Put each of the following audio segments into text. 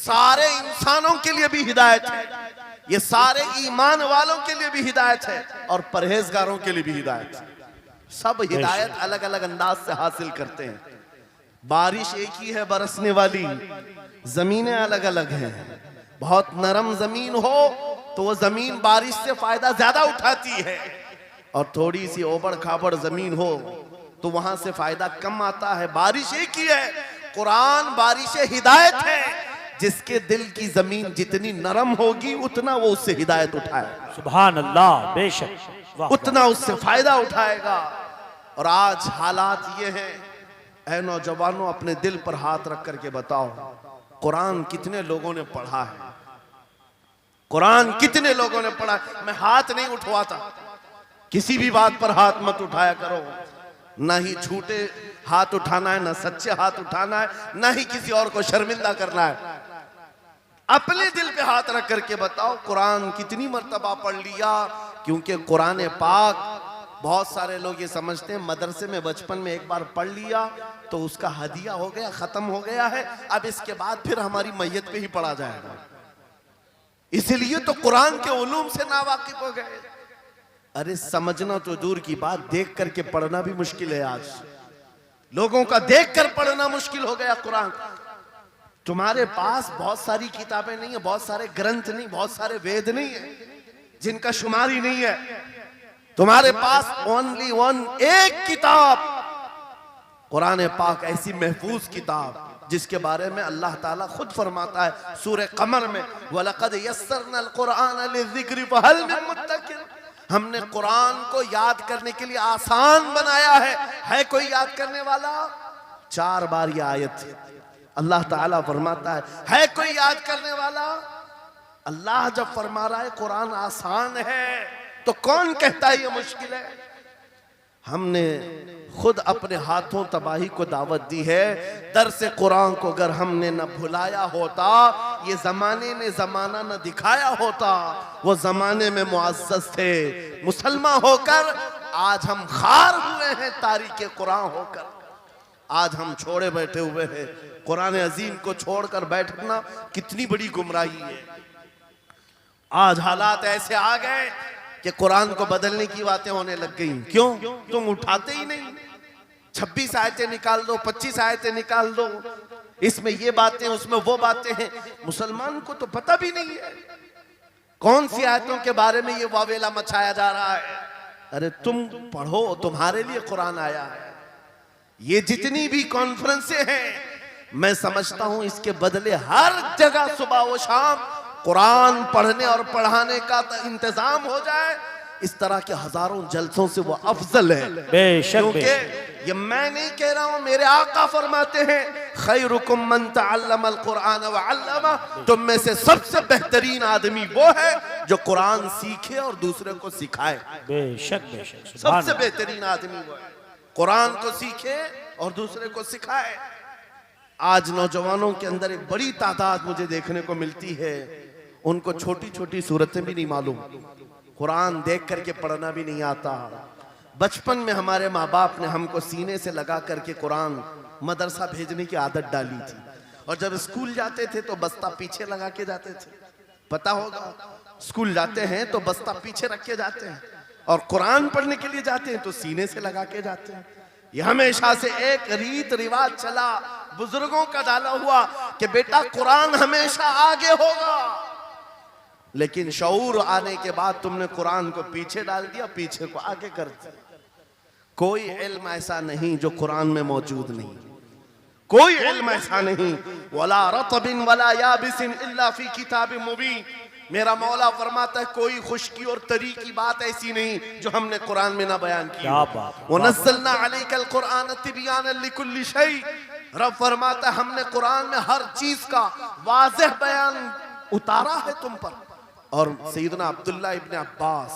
सारे इंसानों के लिए भी हिदायत है, ये सारे ईमान वालों के लिए भी हिदायत है और परहेजगारों के लिए भी हिदायत है। सब हिदायत अलग अलग अंदाज से हासिल करते हैं। बारिश एक ही है बरसने वाली, जमीनें अलग अलग हैं। बहुत नरम जमीन हो तो वो जमीन बारिश से फायदा ज्यादा उठाती है, और थोड़ी सी ओबड़ खाबड़ जमीन हो तो वहां से फायदा कम आता है। बारिश एक ही है, कुरान बारिश हिदायत है। जिसके दिल की जमीन जितनी नरम होगी उतना वो उससे हिदायत उठाएगा। सुभान अल्लाह, बेशक उतना उससे फायदा उठाएगा। और आज हालात ये हैं, ऐ नौजवानों अपने दिल पर हाथ रख करके बताओ, कुरान कितने लोगों ने पढ़ा है? कुरान कितने लोगों ने पढ़ा? मैं हाथ नहीं उठवाता, किसी भी बात पर हाथ मत उठाया करो। ना ही झूठे हाथ उठाना है, ना सच्चे हाथ उठाना है, ना ही किसी और को शर्मिंदा करना है। अपने दिल पे हाथ रख करके बताओ कुरान कितनी मर्तबा पढ़ लिया। क्योंकि कुरान पाक, बहुत सारे लोग ये समझते हैं मदरसे में बचपन में एक बार पढ़ लिया तो उसका हदिया हो गया, खत्म हो गया है, अब इसके बाद फिर हमारी मैयत पे ही पढ़ा जाएगा। इसलिए तो कुरान के उलूम से नावाकिफ हो गए। अरे समझना तो दूर की बात, देख करके पढ़ना भी मुश्किल है। आज लोगों का देख कर पढ़ना मुश्किल हो गया। कुरान, तुम्हारे पास बहुत सारी किताबें नहीं है, बहुत सारे ग्रंथ नहीं, बहुत सारे वेद नहीं है जिनका शुमार ही नहीं है। तुम्हारे पास ओनली वन, एक किताब कुरान पाक, ऐसी महफूज किताब जिसके बारे में अल्लाह ताला खुद फरमाता है सूरह कमर में, वलक़द यस्सरनल कुरआन लिज़िक्रि फ़हल मिन मुद्दकिर। हमने कुरान को याद करने के लिए आसान बनाया है कोई याद करने वाला? 4 बार यह आयत अल्लाह ताला फरमाता है कोई याद करने वाला? अल्लाह जब फरमा रहा है कुरान आसान है तो कौन कहता है ये मुश्किल है? हमने खुद अपने हाथों तबाही को दावत दी है। दरसे कुरान को अगर हमने न भुलाया होता, ये जमाने ने जमाना न दिखाया होता, वो जमाने में मुअज़्ज़ज़ थे। मुसलमान होकर आज हम खार हुए हैं, तारीके कुरान होकर आज हम छोड़े बैठे हुए हैं। कुरान अजीम को छोड़कर बैठना कितनी बड़ी गुमराही है। आज हालात ऐसे आ गए कि कुरान को बदलने की बातें होने लग गई। क्यों? तुम उठाते ही नहीं। 26 आयतें निकाल दो, 25 आयतें निकाल दो, इसमें ये बातें, उसमें वो बातें हैं। मुसलमान को तो पता भी नहीं है कौन सी आयतों के बारे में ये वावेला मचाया जा रहा है। अरे तुम पढ़ो, तुम्हारे लिए कुरान आया है। ये जितनी भी कॉन्फ्रेंसें हैं, मैं समझता हूं इसके बदले हर जगह सुबह व शाम कुरान पढ़ने और पढ़ाने का इंतजाम हो जाए। इस तरह के हजारों जलसों से वो अफजल है। क्योंकि ये मैं नहीं कह रहा हूं, मेरे आका फरमाते हैं खैरुकुम मन तअल्लमल कुरान व अल्लमा। तुम में से सबसे बेहतरीन आदमी वो है जो कुरान सीखे और दूसरे को सिखाए। बेशक बेशक, सबसे बेहतरीन आदमी वो है कुरान को सीखे और दूसरे को सिखाए। आज नौजवानों के अंदर एक बड़ी तादाद मुझे देखने को मिलती है, उनको छोटी छोटी सूरतें भी नहीं मालूम, कुरान देख करके पढ़ना भी नहीं आता। बचपन में हमारे माँ बाप ने हमको सीने से लगा करके कुरान मदरसा भेजने की आदत डाली थी, और जब स्कूल जाते थे तो बस्ता पीछे लगा के जाते थे। पता होगा, स्कूल जाते हैं तो बस्ता पीछे रख के जाते हैं, और कुरान पढ़ने के लिए जाते हैं तो सीने से लगा के जाते हैं। यह हमेशा से एक रीत रिवाज चला, बुजुर्गों का डाला हुआ कि बेटा कुरान हमेशा आगे होगा। लेकिन शऊर आने के बाद तुमने कुरान को पीछे डाल दिया, पीछे को आगे कर दिया। कोई इल्म ऐसा नहीं जो कुरान में मौजूद नहीं, कोई इल्म ऐसा नहीं। वला रतबिन वला याबिसिन इल्ला फी किताबिन मुबीन। मेरा मौला फरमाता है कोई खुश्की और तरी की बात ऐसी नहीं जो हमने कुरान में ना बयान की। वनज़्ज़लना अलैकल कुरान तिबयानन लिकुल्लि शै। रब फरमाता है हमने कुरान में हर चीज का वाज़ेह बयान उतारा है तुम पर। और सैयदना अब्दुल्लाह इब्न अब्बास,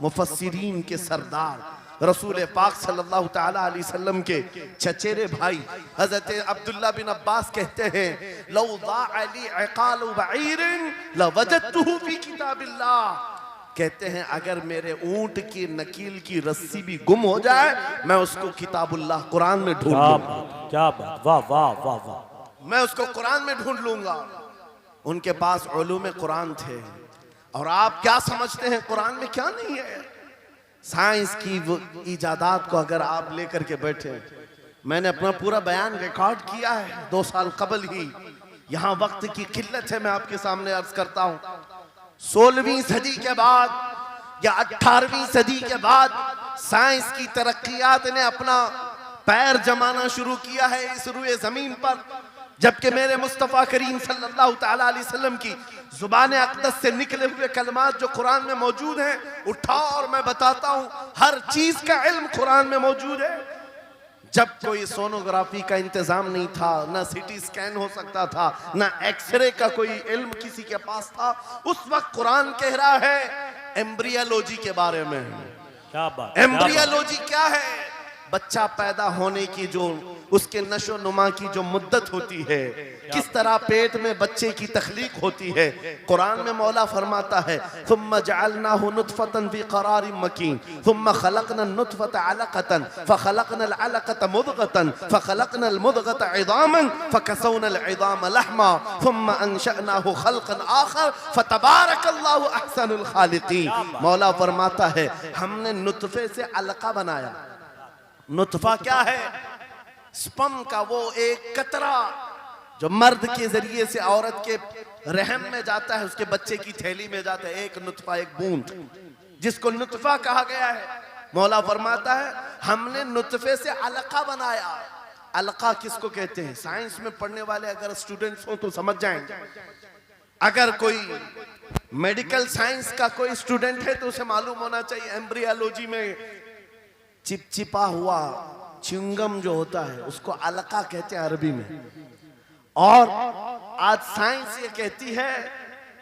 मुफस्सिरीन के सरदार, रसूल पाक सल्लल्लाहु तआला अलैहि वसल्लम के चचेरे भाई हजरत अब्दुल्लाह बिन अब्बास कहते हैं लौ ज़अली इक़ालु बईरिन लवजदतुहु फी किताबिल्लाह। कहते हैं अगर मेरे ऊंट की नकील की रस्सी भी गुम हो जाए, मैं उसको किताबुल्लाह कुरान में ढूंढ लूंगा। क्या बात, वाह वाह वाह वाह। मैं उसको कुरान में ढूंढ लूंगा। उनके पास उलूम कुरान थे। और आप क्या समझते हैं कुरान में क्या नहीं है? साइंस की वो इजादात को अगर आप लेकर के बैठे, मैंने अपना पूरा बयान रिकॉर्ड किया है 2 साल कबल ही। यहाँ वक्त की किल्लत है, मैं आपके सामने अर्ज करता हूँ। 16वीं सदी के बाद या 18वीं सदी के बाद साइंस की तरक्कियात ने अपना पैर जमाना शुरू किया है इस रुए जमीन पर, जबकि मेरे मुस्तफ़ा करीम सल्लल्लाहु तआला अलैहि वसल्लम की जुबान अक़दस से निकले हुए कलमात जो कुरान में मौजूद हैं, उठाओ और मैं बताता हूँ, हर चीज का इल्म कुरान में मौजूद है। जब कोई सोनोग्राफी का इंतजाम नहीं था, ना सीटी स्कैन हो सकता था, ना एक्सरे का कोई इल्म किसी के पास था, उस वक्त कुरान कह रहा है एम्ब्रियोलॉजी के बारे में। क्या बात, एम्ब्रियोलॉजी क्या है? बच्चा पैदा होने की जो उसके नशो नुमा की जो मुद्दत होती है, किस तरह पेट में बच्चे की तख्लीक होती है। कुरान में मौला फरमाता है सुम्मा जअलनाहु नुतफतन फी क़रारिन मकीन सुम्मा खलक़ना नुतफत अलक़तन फ़खलक़ना अलक़त मुदग़तन फ़खलक़ना मुदग़त इज़ामन फ़कसौना इज़ाम लहमा सुम्मा अंशअनाहु खल्क़न आख़र फ़तबारकल्लाहु अहसनुल ख़ालिक़ीन। मौला फरमाता है हमने नुतफे से अलक़ा बनाया। नुतफा क्या है? स्पर्म का वो एक कतरा जो मर्द के जरिए से औरत के रहम में जाता है, उसके बच्चे की थैली में जाता है, एक नुतफा, एक बूंद, जिसको नुतफा कहा गया है। मौला फरमाता है हमने नुतफे से अलका बनाया। अलका किसको कहते हैं? साइंस में पढ़ने वाले अगर स्टूडेंट्स हो तो समझ जाएंगे। अगर कोई मेडिकल साइंस का कोई स्टूडेंट है तो उसे मालूम होना चाहिए एम्ब्रियोलॉजी में चिपचिपा हुआ च्युइंगम जो होता है उसको अलका कहते हैं अरबी में। और आज साइंस ये कहती है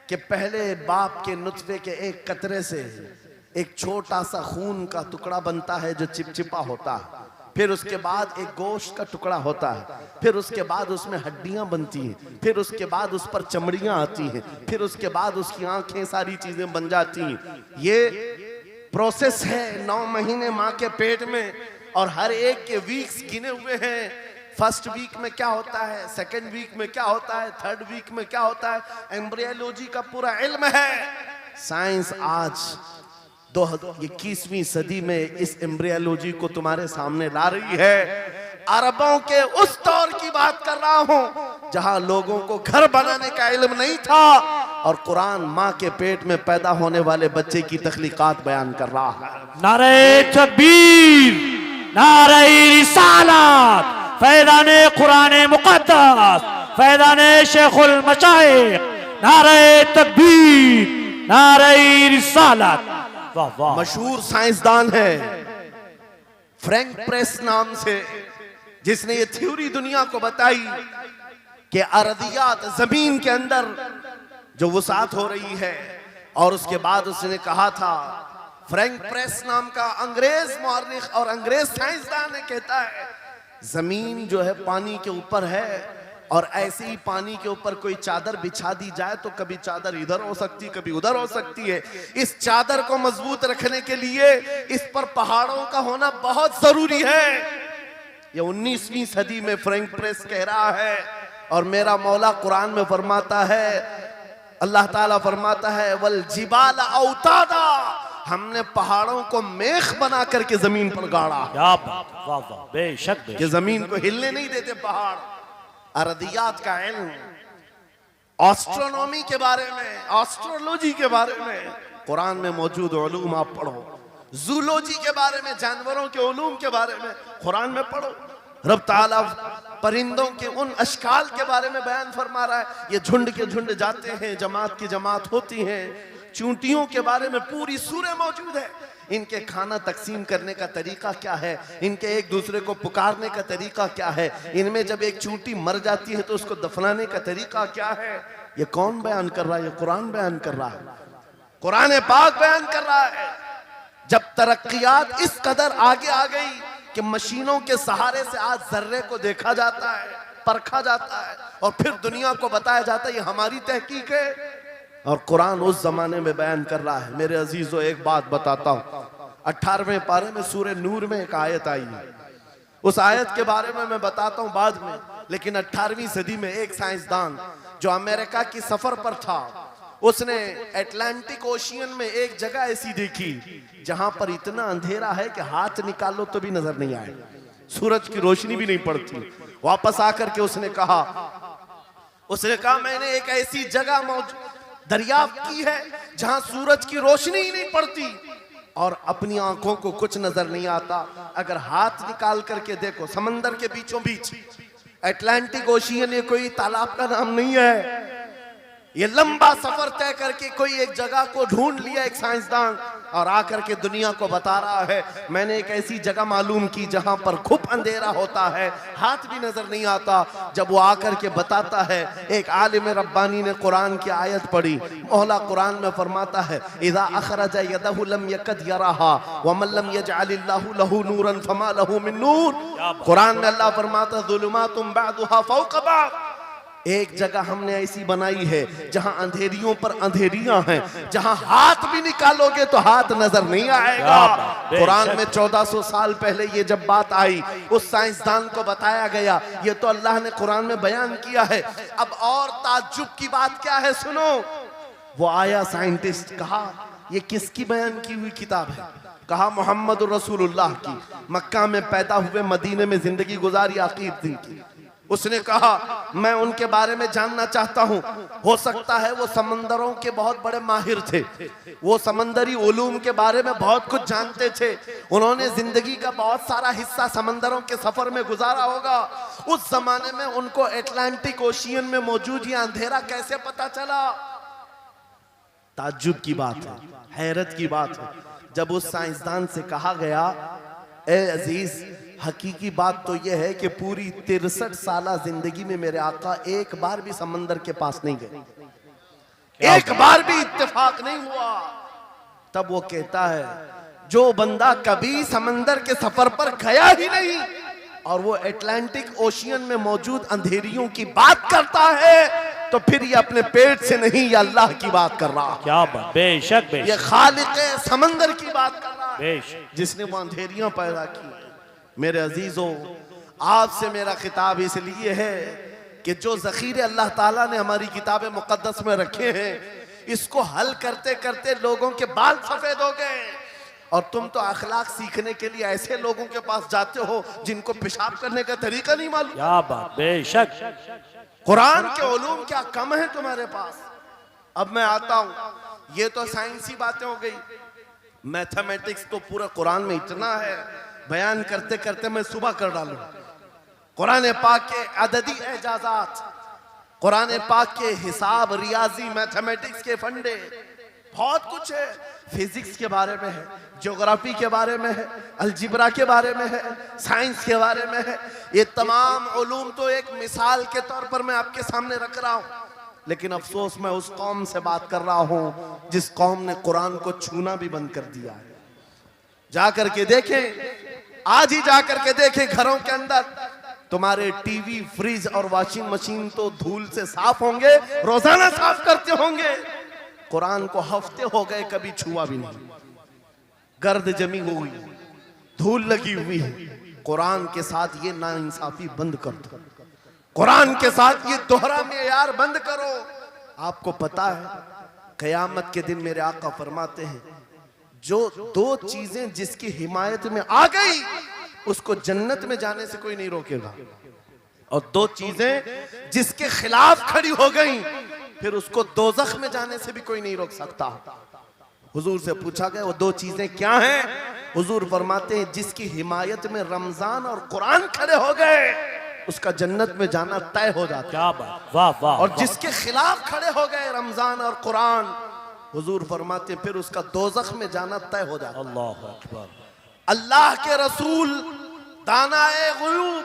कि पहले बाप के नुतफे के एक कतरे से एक छोटा सा खून का टुकड़ा बनता है जो चिपचिपा होता है, फिर उसके बाद एक गोश्त का टुकड़ा होता है, फिर उसके बाद उसमें हड्डियां बनती हैं, फिर उसके बाद उस पर चमड़ियां आती हैं, फिर उसके बाद उसकी आंखें, सारी चीजें बन जाती हैं। ये प्रोसेस है 9 महीने माँ के पेट में, और हर एक के वीक्स गिने हुए हैं। फर्स्ट वीक में क्या होता है, सेकेंड वीक में क्या होता है, थर्ड वीक में क्या होता है, एम्ब्रियोलॉजी का पूरा इल्म है। साइंस आज 21वीं सदी में इस एम्ब्रियोलॉजी को तुम्हारे सामने ला रही है। अरबों के उस दौर की बात कर रहा हूं जहां लोगों को घर बनाने का इल्म नहीं था, और कुरान माँ के पेट में पैदा होने वाले बच्चे की तख्लीकात बयान कर रहा है। नारे तकबीर, नारे रिसालत, फैज़ाने कुरान मुक़द्दस, फैज़ाने शेखुल मशाइख, नारे तकबीर, नारे रिसालत। वाह वाह। मशहूर साइंसदान है फ्रैंक प्रेस नाम से, जिसने ये थ्योरी दुनिया को बताई कि अरदियात जमीन के अंदर जो वसात हो रही है। और उसके बाद उसने कहा था, फ्रैंक प्रेस नाम का अंग्रेज मुअर्रिख और अंग्रेज साइंसदान ने कहता है जमीन जो है पानी के ऊपर है, और ऐसे ही पानी के ऊपर कोई चादर बिछा दी जाए तो कभी चादर इधर हो सकती, कभी उधर हो सकती है। इस चादर को मजबूत रखने के लिए इस पर पहाड़ों का होना बहुत जरूरी है। ये 19वीं सदी में फ्रैंक प्रेस कह रहा है, और मेरा मौला कुरान में फरमाता है, अल्लाह ताला फरमाता है वल जिबाल औतादा, हमने पहाड़ों को मेख बना करके जमीन पर गाड़ा। क्या बात, वाह वाह, बेशक कि जमीन को हिलने नहीं देते पहाड़। अरदियात का इल्म, एस्ट्रोनॉमी के बारे में, एस्ट्रोलॉजी के बारे में कुरान में मौजूद उलूम आप पढ़ो। जूलॉजी के बारे में, जानवरों के उलूम के बारे में कुरान में पढ़ो। रब ताला परिंदों के उन अशकाल के बारे में बयान फरमा रहा है, ये झुंड के झुंड जाते हैं, जमात की जमात होती हैं। चूंटियों के बारे में पूरी सूरह मौजूद है, इनके खाना तकसीम करने का तरीका क्या है, इनके एक दूसरे को पुकारने का तरीका क्या है, इनमें जब एक चूंटी मर जाती है तो उसको दफनाने का तरीका क्या है। ये कौन बयान कर रहा है? ये कुरान बयान कर रहा है, कुरान पाक बयान कर रहा है। जब तरक्कियात इस कदर आगे आ गई कि मशीनों के सहारे से आज जर्रे को देखा जाता है, परखा जाता है, और फिर दुनिया को बताया जाता है ये हमारी तहकीक है, और कुरान उस जमाने में बयान कर रहा है। मेरे अजीजों, एक बात बताता हूँ, 18वें पारे में सूरह नूर में एक आयत आई है, उस आयत के बारे में मैं बताता हूँ बाद में। लेकिन 18वीं सदी में एक साइंसदान जो अमेरिका की सफर पर था, उसने अटलांटिक ओशियन में एक जगह ऐसी देखी जहां पर इतना अंधेरा है कि हाथ निकालो तो भी नजर नहीं आए, सूरज की रोशनी भी नहीं पड़ती। वापस आकर के उसने कहा मैंने एक ऐसी जगह दरियाफ्त की है जहां सूरज की रोशनी ही नहीं पड़ती और अपनी आंखों को कुछ नजर नहीं आता। अगर हाथ निकाल करके देखो, समंदर के बीचों बीच अटलांटिक ओशियन, ये कोई तालाब का नाम नहीं है। ये लंबा सफर तय करके कोई एक जगह को ढूंढ लिया एक साइंसदान और आकर के दुनिया को बता रहा है मैंने एक ऐसी जगह मालूम की जहां पर खूब अंधेरा होता है, हाथ भी नजर नहीं आता। जब वो आकर के बताता है, एक आलिम रब्बानी ने कुरान की आयत पढ़ी। मौला कुरान में फरमाता है इज़ा अखरज यदहु लम यकद यराहा व मन लम यजअलिल्लाहु लहू नूरन फमा लहू मिन नूर। कुरान में अल्लाह फरमाता ज़ुलुमातुम बअदुहा फौक़ बअद। एक जगह हमने ऐसी बनाई है जहां अंधेरियों पर अंधेरियां हैं, जहां हाथ भी निकालोगे तो हाथ नजर नहीं आएगा। कुरान में 1400 साल पहले ये जब बात आई, उस साइंसदान को बताया गया, ये तो अल्लाह ने कुरान में बयान किया है। अब और ताज्जुब की बात क्या है सुनो। वो आया साइंटिस्ट, कहा ये किसकी बयान की हुई किताब है? कहा मोहम्मद रसूलुल्लाह की, मक्का में पैदा हुए, मदीने में जिंदगी गुजारी, आखिर दिन की। उसने कहा मैं उनके बारे में जानना चाहता हूं। हो सकता है वो समंदरों के बहुत बड़े माहिर थे, वो समंदरी उलूम के बारे में बहुत कुछ जानते थे, उन्होंने जिंदगी का बहुत सारा हिस्सा समंदरों के सफर में गुजारा होगा। उस जमाने में उनको अटलांटिक ओशियन में मौजूद ये अंधेरा कैसे पता चला? ताज्जुब की बात है, हैरत की बात है। जब उस साइंसदान से कहा गया ए अजीज, हकीकी बात तो यह है कि पूरी 63 साला जिंदगी में मेरे आका एक बार भी समंदर के पास नहीं गए, एक बार भी इत्तेफाक नहीं हुआ। तब वो कहता है जो बंदा कभी समंदर के सफर पर गया ही नहीं और वो अटलांटिक ओशियन में मौजूद अंधेरियों की बात करता है तो फिर ये अपने पेट से नहीं, ये अल्लाह की बात कर रहा। क्या बात, बेशक बेशक, ये खालिक समंदर की बात कर रहा है, बेशक, जिसने वो अंधेरियां पैदा की। मेरे अजीजों, आपसे मेरा खिताब इसलिए है कि जो ज़ख़ीरे अल्लाह ताला ने हमारी किताब मुक़द्दस में रखे हैं, इसको हल करते करते लोगों के बाल सफ़ेद हो गए और तुम तो अखलाक सीखने के लिए ऐसे लोगों के पास जाते हो जिनको पेशाब करने का तरीका नहीं मालूम। क्या बात, बेशक। कुरान के उलूम क्या कम है तुम्हारे पास? अब मैं आता हूँ, ये तो साइंसी बातें हो गई, मैथमेटिक्स तो पूरा कुरान में इतना है, बयान करते करते मैं सुबह कर डालूं। कुरान पाक के अददी एजाजात, कुरान पाक के हिसाब, रियाजी, मैथमेटिक्स के फंडे, बहुत कुछ है। फिजिक्स के बारे में है, ज्योग्राफी के बारे में है, अलजिब्रा के बारे में है, साइंस के बारे में है। ये तमाम उलूम तो एक मिसाल के तौर पर मैं आपके सामने रख रहा हूँ, लेकिन अफसोस मैं उस कौम से बात कर रहा हूँ जिस कौम ने कुरान को छूना भी बंद कर दिया है। जाकर के देखें, आज ही जाकर के देखें, घरों के अंदर तुम्हारे टीवी, फ्रिज और वॉशिंग मशीन तो धूल से साफ होंगे, रोजाना साफ करते होंगे। कुरान को हफ्ते हो गए कभी छुआ भी नहीं, गर्द जमी हुई, धूल लगी हुई है। कुरान के साथ ये नाइंसाफी बंद कर दो, कुरान के साथ ये दोहरा मेयार बंद करो। आपको पता है कयामत के दिन मेरे आका फरमाते हैं जो दो चीजें जिसकी हिमायत में आ गई उसको जन्नत में जाने से कोई नहीं रोकेगा, और दो चीजें जिसके खिलाफ खड़ी हो गई फिर उसको दोज़ख में जाने से भी कोई नहीं रोक सकता। हुजूर से पूछा गया वो दो चीजें क्या हैं? हुजूर फरमाते हैं जिसकी हिमायत में रमजान और कुरान खड़े हो गए उसका जन्नत में जाना तय हो जाता। क्या बात, वाह वाह। और जिसके खिलाफ खड़े हो गए रमजान और कुरान, हुजूर फरमाते फिर उसका दोज़ख में जाना तय हो जाता। अल्लाह अकबर। अल्लाह के रसूल, दानाए ग़ुयूब,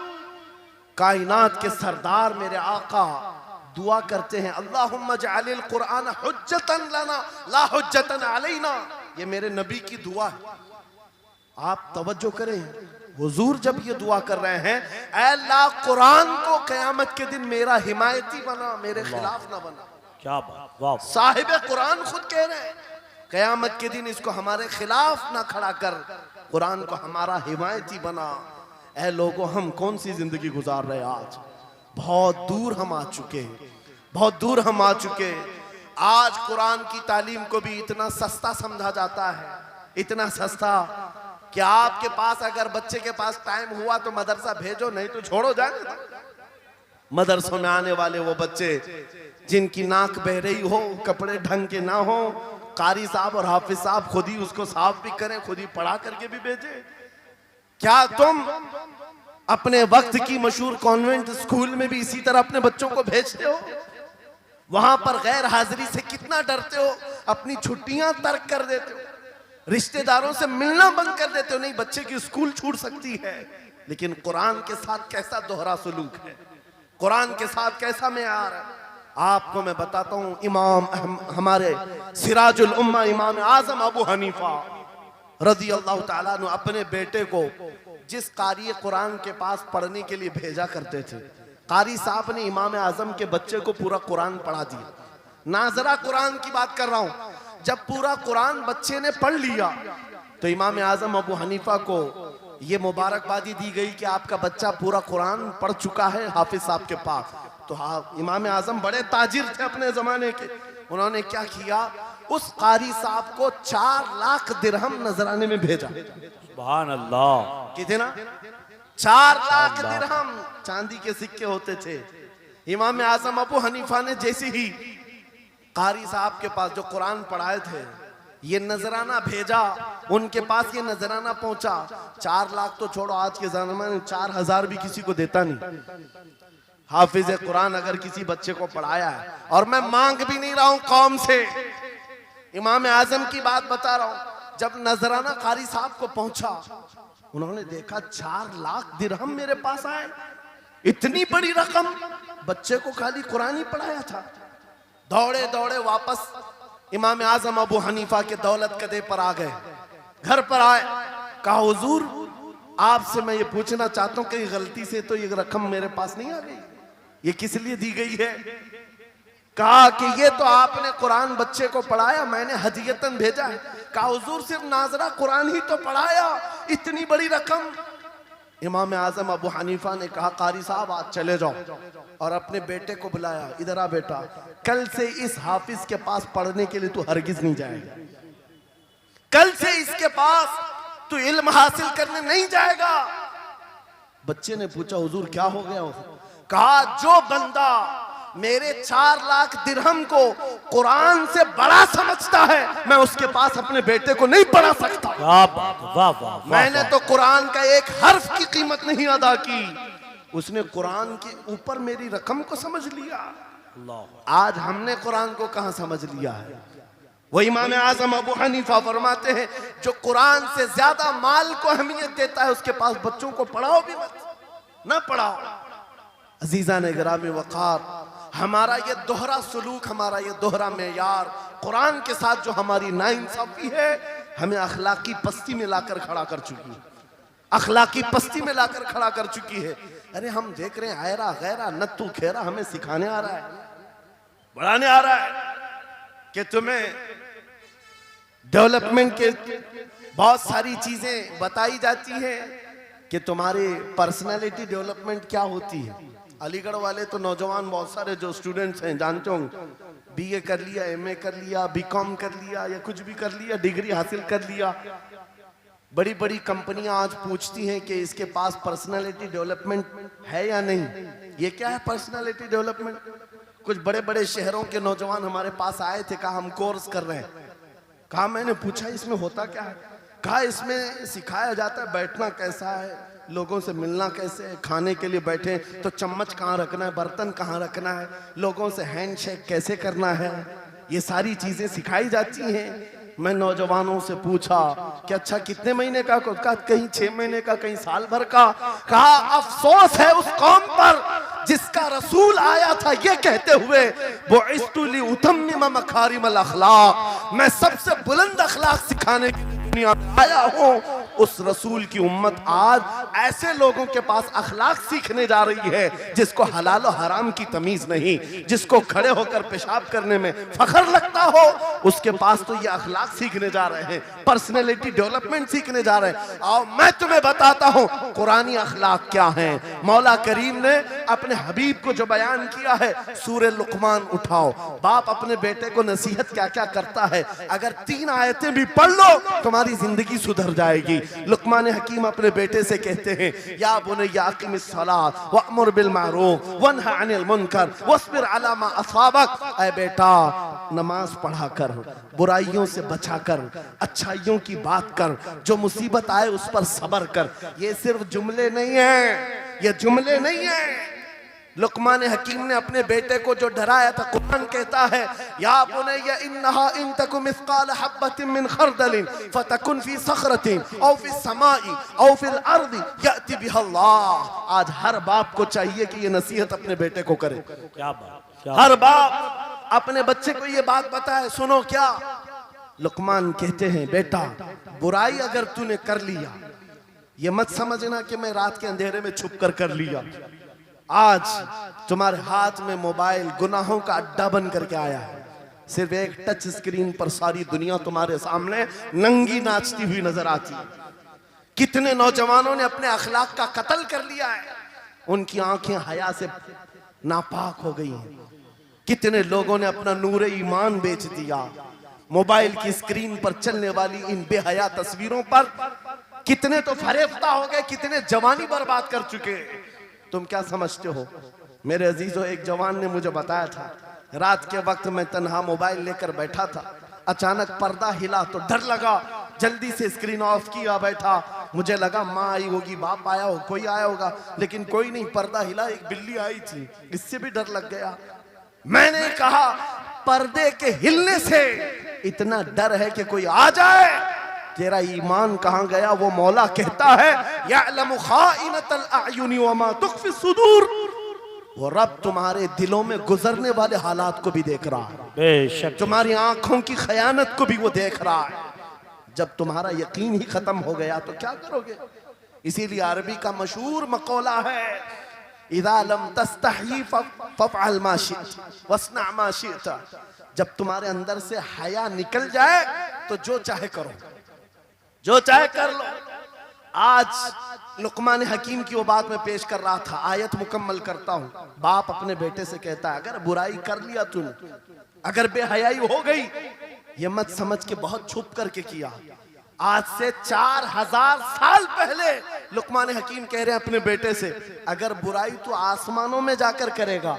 कायनात के सरदार मेरे आका दुआ करते हैं अल्लाहुम्मा जअलिल कुरान हुज्जतन लना ला हुज्जतन अलैना। ये मेरे नबी की दुआ है, आप तवज्जो करें। हुजूर जब ये दुआ कर रहे हैं, ऐ अल्लाह कुरान को क़यामत के दिन मेरा हिमायती बना, मेरे खिलाफ ना बना। क्या बात, वाह। साहिब कुरान खुद कह रहे हैं कयामत के दिन इसको हमारे खिलाफ ना खड़ा कर, कुरान को हमारा हिमायती बना। ऐ लोगों, हम कौन सी जिंदगी गुजार रहे हैं आज? बहुत दूर हम आ चुके हैं, बहुत दूर हम आ चुके। आज कुरान की तालीम को भी इतना सस्ता समझा जाता है, इतना सस्ता कि आपके पास अगर बच्चे के पास टाइम हुआ तो मदरसा भेजो, नहीं तो छोड़ो जाने दो। मदरसों में आने वाले वो बच्चे जिनकी नाक बह रही हो, कपड़े ढंग के ना हो, कारी साहब और हाफिज साहब खुद ही उसको साफ भी करें, खुद ही पढ़ा करके भी भेजे। क्या तुम अपने वक्त की मशहूर कॉन्वेंट स्कूल में भी इसी तरह अपने बच्चों को भेजते हो? वहां पर गैर हाजिरी से कितना डरते हो, अपनी छुट्टियां तर्क कर देते हो, रिश्तेदारों से मिलना बंद कर देते हो। नहीं, बच्चे की स्कूल छूट सकती है, लेकिन कुरान के साथ कैसा दोहरा सलूक है, कुरान के साथ कैसा मेयार है, आपको मैं बताता हूं। हमारे सिराजुल उम्मा इमाम आजम अबू हनीफा रज़ी अल्लाह ताला अन्हु अपने बेटे को जिस कारी कुरान के पास पढ़ने के लिए भेजा करते थे, कारी साहब ने इमाम आजम के बच्चे को पूरा कुरान पढ़ा दिया। नाजरा कुरान की बात कर रहा हूं। जब पूरा कुरान बच्चे ने पढ़ लिया तो इमाम आजम अबू हनीफा को ये मुबारकबादी दी गई कि आपका बच्चा पूरा कुरान पढ़ चुका है हाफिज साहब के पास। तो इमाम आजम बड़े ताजिर थे अपने जमाने के, उन्होंने क्या किया, उस कारी साहब को 4 लाख दिरहम नजराने में भेजा। सुभान अल्लाह। कितना? 4 लाख दिरहम चांदी के सिक्के होते थे। इमाम आजम अबू हनीफा ने जैसे ही कारी साहब के पास जो कुरान पढ़ाए थे ये नजराना भेजा, उनके पास ये नजराना पहुंचा, 4 लाख तो छोड़ो, आज के जमाने में 4000 भी किसी को देता नहीं। हाफिज कुरान अगर किसी बच्चे को पढ़ाया है, और मैं मांग भी नहीं रहा हूं कौम से, इमाम आजम की बात बता रहा हूं। जब नजराना कारी साहब को पहुंचा, उन्होंने देखा 4 लाख दिरहम मेरे पास आए, इतनी बड़ी रकम, बच्चे को खाली कुरान ही पढ़ाया था। दौड़े दौड़े वापस इमाम आजम अबू हनीफा के दौलत कदे पर आ गए, घर पर आए, कहा हुजूर आपसे मैं ये पूछना चाहता हूं कि गलती से तो ये रकम मेरे पास नहीं आ गई, ये किस लिए दी गई है? कहा कि ये तो आपने कुरान बच्चे को पढ़ाया, मैंने हदियतन भेजा है। कहा हुजूर सिर्फ नाजरा कुरान ही तो पढ़ाया, इतनी बड़ी रकम। इमाम आजम अबू हनीफा ने कहा कारी साहब आज चले जाओ, और अपने बेटे को बुलाया, इधर आ बेटा, कल से इस हाफिज के पास पढ़ने के लिए तू हरगिज नहीं जाएगा, कल से इसके पास तू इल्म हासिल करने नहीं जाएगा। बच्चे ने पूछा हुजूर क्या हो गया? कहा जो बंदा मेरे 4 लाख दिरहम को कुरान से बड़ा समझता है, मैं उसके पास अपने बेटे को नहीं पढ़ा सकता। वाह वाह वाह। मैंने तो कुरान का एक हर्फ की कीमत नहीं अदा की, उसने कुरान के ऊपर मेरी रकम को समझ लिया। आज हमने कुरान को कहां समझ लिया है? वो इमाम आजम अबू हनीफा फरमाते हैं जो कुरान से ज्यादा माल को अहमियत देता है उसके पास बच्चों को पढ़ाओ भी मत, ना पढ़ाओ। अजीजा ने गिरामी वक़ार, हमारा ये दोहरा सलूक, हमारा ये दोहरा मेयार कुरान के साथ जो हमारी नाइंसाफी है, हमें अखलाकी पस्ती में लाकर खड़ा कर चुकी है, अखलाकी पस्ती में लाकर खड़ा कर चुकी है। अरे हम देख रहे हैं आयरा गैरा नत्थु खेरा हमें सिखाने आ रहा है, बढ़ाने आ रहा है कि तुम्हें डेवलपमेंट के बहुत सारी चीजें बताई जाती है कि तुम्हारी पर्सनालिटी डेवलपमेंट क्या होती है। अलीगढ़ वाले तो नौजवान बहुत सारे जो स्टूडेंट्स हैं जानते होंगे, बीए कर लिया, एमए कर लिया, बीकॉम कर लिया या कुछ भी कर लिया, डिग्री हासिल कर लिया। बड़ी बड़ी कंपनियां आज पूछती हैं कि इसके पास पर्सनालिटी डेवलपमेंट है या नहीं। ये क्या है पर्सनालिटी डेवलपमेंट? कुछ बड़े बड़े शहरों के नौजवान हमारे पास आए थे, कहा हम कोर्स कर रहे हैं। कहा मैंने पूछा इसमें होता क्या है? कहा इसमें सिखाया जाता है बैठना कैसा है, लोगों से मिलना कैसे है, खाने के लिए बैठे तो चम्मच कहाँ रखना है, बर्तन कहाँ रखना है, लोगों से हैंडशेक कैसे करना है, ये सारी चीजें सिखाई जाती हैं। मैं नौजवानों से पूछा कि अच्छा कितने महीने का? कहा कहीं 6 महीने का, कहीं साल भर का। कहा अफसोस है उस कौम पर जिसका रसूल आया था ये कहते हुए बुइस्तु लिउतम्मिम मकारिमल अखलाक, मैं सबसे बुलंद अखलाक सिखाने आया हूँ। उस रसूल की उम्मत आज ऐसे लोगों के पास अखलाक सीखने जा रही है जिसको हलाल और हराम की तमीज नहीं, जिसको खड़े होकर पेशाब करने में फख्र लगता हो, उसके पास तो ये अखलाक सीखने जा रहे हैं, पर्सनैलिटी डेवलपमेंट सीखने जा रहे हैं। और मैं तुम्हें बताता हूं कुरानी अखलाक क्या है। मौला करीम ने अपने हबीब को जो बयान किया है, सूरह लुकमान उठाओ, बाप अपने बेटे को नसीहत क्या क्या करता है, अगर 3 आयतें भी पढ़ लो तुम्हारी जिंदगी सुधर जाएगी। लुकमान हकीम अपने बेटे से कहते हैं, या बुनय्या अक़िमिस सलात वअमुर बिल मारूफ वन्हा अनिल मुनकर वस्बिर अला मा असाबक। ऐ बेटा, नमाज पढ़ा कर, बुराइयों से बचा कर, अच्छाइयों की बात कर, जो मुसीबत आए उस पर सब्र कर। ये सिर्फ जुमले नहीं है, ये जुमले नहीं है। लुकमान हकीम ने अपने बेटे को जो डराया था, कुरान कहता है, या बुनय्या इन्नहा इन तकु मिस्काल हब्बतिन मिन खरदलिन फतकुन फी सखरतिन औ फी समाई औ फिल अर्दी याति बिहल्लाह। आज हर बाप को चाहिए कि ये नसीहत अपने बेटे को करे। क्या बात, हर बाप अपने बच्चे को ये बात बताए, सुनो क्या लुकमान कहते हैं, बेटा बुराई अगर तूने कर लिया, ये मत समझना कि मैं रात के अंधेरे में छुप कर लिया। आज तुम्हारे हाथ में मोबाइल गुनाहों का अड्डा बन करके आया है। सिर्फ एक टच स्क्रीन पर सारी दुनिया तुम्हारे सामने नंगी नाचती हुई नजर आती है। कितने नौजवानों ने अपने अखलाक का कत्ल कर लिया है, उनकी आंखें हया से नापाक हो गई हैं। कितने लोगों ने अपना नूर ईमान बेच दिया। मोबाइल की स्क्रीन पर चलने वाली इन बेहया तस्वीरों पर कितने तो फरेफ्ता हो गए, कितने जवानी बर्बाद कर चुके हैं। तुम क्या समझते हो मेरे अजीजों, एक जवान ने मुझे बताया था, रात के वक्त मैं तन्हा मोबाइल लेकर बैठा था, अचानक पर्दा हिला तो डर लगा, जल्दी से स्क्रीन ऑफ किया, बैठा। मुझे लगा माँ आई होगी, बाप आया हो, कोई आया होगा, लेकिन कोई नहीं। पर्दा हिला, एक बिल्ली आई थी, इससे भी डर लग गया। मैंने कहा पर्दे के हिलने से इतना डर है कि कोई आ जाए, तेरा ईमान कहां गया? वो मौला कहता है, यअलमु खाइनतल अयुनि वमा तुख्फी सुदूर। वो रब तुम्हारे दिलों में गुजरने वाले हालात को भी देख रहा है, बेशक तुम्हारी आंखों की खयानत को भी वो देख रहा है। जब तुम्हारा यकीन ही खत्म हो गया तो क्या करोगे? इसीलिए अरबी का मशहूर मकौला है, इज़ा लम तस्तही फफ़अल मा शिअत वस्ना मा शिअत। जब तुम्हारे अंदर से हया निकल जाए तो जो चाहे करो, जो चाहे कर लो। आज लुकमान हकीम की वो बात मैं पेश कर रहा था, आयत मुकम्मल करता हूँ। बाप अपने बेटे से कहता है, अगर बुराई कर लिया तूने, अगर बेहयाई हो गई, ये मत समझ के बहुत छुप करके किया। आज से 4000 साल पहले लुकमान हकीम कह रहे हैं अपने बेटे से, अगर बुराई तो आसमानों में जाकर करेगा,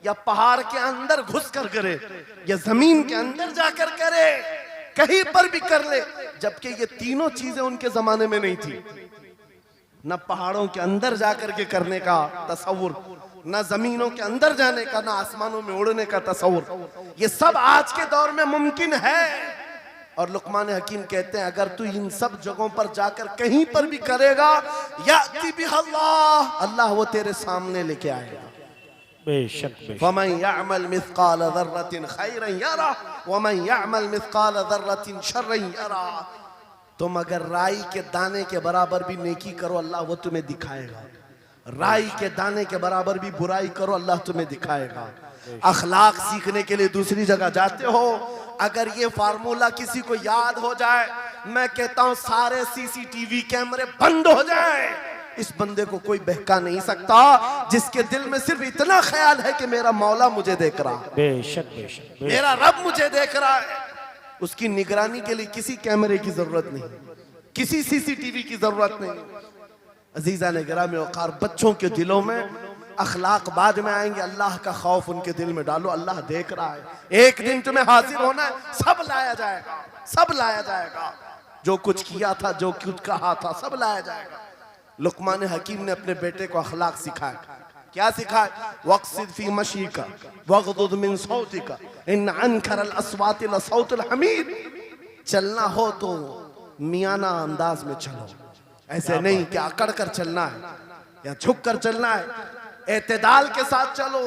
या पहाड़ के अंदर घुस कर करे, या जमीन के अंदर जाकर करे, कहीं पर भी कर ले। जबकि ये तीनों चीजें उनके जमाने में नहीं थी। न पहाड़ों के अंदर जाकर के करने का तसव्वुर, न जमीनों के अंदर जाने का, न आसमानों में उड़ने का तसव्वुर। ये सब आज के दौर में मुमकिन है। और लुकमान हकीम कहते हैं, अगर तू इन सब जगहों पर जाकर कहीं पर भी करेगा, याति बिहल्लाह, अल्लाह वो तेरे सामने लेके आएगा। बेशक फमन यअमल मिस्काल ज़र्रतिन खैरन यरा वमन यअमल मिस्काल ज़र्रतिन शर्रन यरा। तुम अगर राई के दाने के बराबर भी नेकी करो, अल्लाह वो तुम्हें दिखाएगा। राई के दाने के बराबर भी बुराई करो, अल्लाह तुम्हें दिखाएगा। अखलाक सीखने के लिए दूसरी जगह जाते हो, अगर ये फार्मूला किसी को याद हो जाए, मैं कहता हूं सारे सीसीटीवी कैमरे बंद हो जाए। इस बंदे को कोई बहका नहीं सकता, जिसके दिल में सिर्फ इतना ख्याल है कि मेरा मौला मुझे देख रहा है, बेशक बेशक मेरा रब मुझे देख रहा है। उसकी निगरानी के लिए किसी कैमरे की जरूरत नहीं, किसी सीसीटीवी की जरूरत नहीं। अजीजा ने गिरामी वक़ार, बच्चों के दिलों में अखलाक बाद में आएंगे, अल्लाह का खौफ उनके दिल में डालो। अल्लाह देख रहा है, एक दिन तुम्हें हाजिर होना है, सब लाया जाएगा, सब लाया जाएगा। जो कुछ किया था, जो कुछ कहा था, सब लाया जाएगा। लुकमान हकीम ने अपने बेटे को अखलाक सिखाया। क्या सिखाया? वक़्सिद फी मशीका वग़दुद मिन सौतिका इन अनकरल अस्वाति लसौतुल हमीद। चलना हो तो मियाना अंदाज में चलो, ऐसे नहीं कि अकड़ कर चलना है या झुक कर चलना है। एतदाल के साथ चलो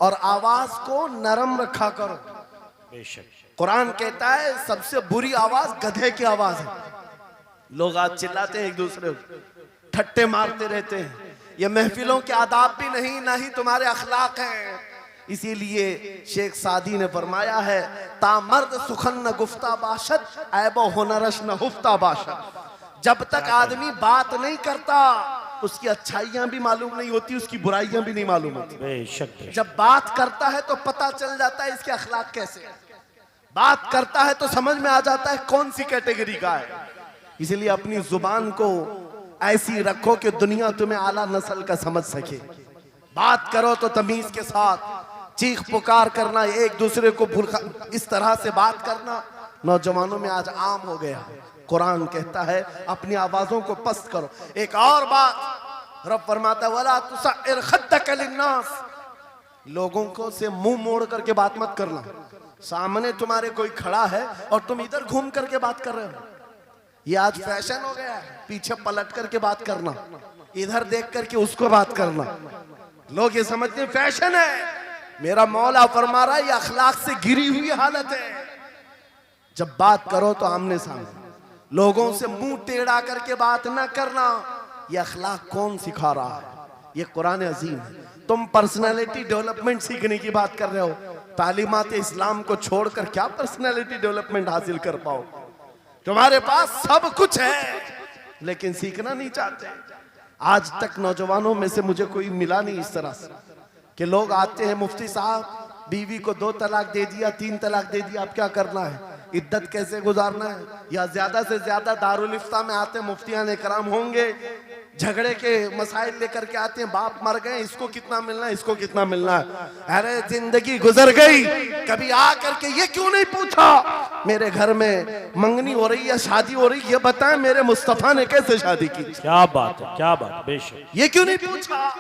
और आवाज को नरम रखा करो। बेशक कुरान कहता है सबसे बुरी आवाज गधे की आवाज है। लोग आज चिल्लाते हैं एक दूसरे को, ठट्टे मारते रहते हैं। ये महफिलों के आदाब भी नहीं, ना ही तुम्हारे अखलाक हैं। इसीलिए शेख सादी ने फरमाया है, तामर्द सुखन न गुफ्ता बाशद ऐबो हुनरश न हुफ्ता बाशद। जब तक आदमी बात नहीं करता उसकी अच्छाइयां भी मालूम नहीं होती, उसकी बुराइयां भी नहीं मालूम होती। बेशक जब बात करता है तो पता चल जाता है इसके अखलाक कैसे हैं। बात करता है तो समझ में आ जाता है कौन सी कैटेगरी का है। इसलिए अपनी जुबान को ऐसी रखो कि दुनिया तुम्हें आला नस्ल का समझ सके। बात करो तो तमीज के साथ, चीख पुकार करना, एक दूसरे को इस तरह से बात करना नौजवानों में आज आम हो गया। कुरान कहता है अपनी आवाजों को पस्त करो। एक और बात रब फरमाता है, वला तुसइर खद्दक लिन्नास, लोगों को से मुंह मोड़ करके बात मत करना। सामने तुम्हारे कोई खड़ा है और तुम इधर घूम करके बात कर रहे हो, ये आज फैशन हो गया है। पीछे पलट करके बात करना, इधर देख करके उसको बात करना, लोग ये समझते हैं फैशन है। मेरा मौला फरमा रहा है ये अखलाक से गिरी हुई हालत है। जब बात करो तो आमने सामने, लोगों से मुंह टेढ़ा करके बात ना करना। ये अखलाक कौन सिखा रहा है? ये कुरान अजीम है। तुम पर्सनालिटी डेवलपमेंट सीखने की बात कर रहे हो, तालीमात इस्लाम को छोड़कर क्या पर्सनालिटी डेवलपमेंट हासिल कर पाओ? तुम्हारे पास सब कुछ है लेकिन सीखना नहीं चाहते। आज तक नौजवानों में से मुझे कोई मिला नहीं इस तरह से कि लोग आते हैं, मुफ्ती साहब बीवी को 2 तलाक दे दिया, 3 तलाक दे दिया, अब क्या करना है, इद्दत कैसे गुजारना है? या ज्यादा से ज्यादा दारुल इफ्ता में आते हैं, मुफ्तियान इकराम होंगे, झगड़े के मसाइल लेकर के आते हैं, बाप मर गए, इसको कितना मिलना है, इसको कितना मिलना है। अरे जिंदगी गुजर गई, कभी आ करके ये क्यों नहीं पूछा मेरे घर में मंगनी हो रही है, शादी हो रही है, ये बताएं मेरे मुस्तफा ने कैसे शादी की? क्या बात है, क्या बात, बेशक। ये क्यों नहीं पूछा?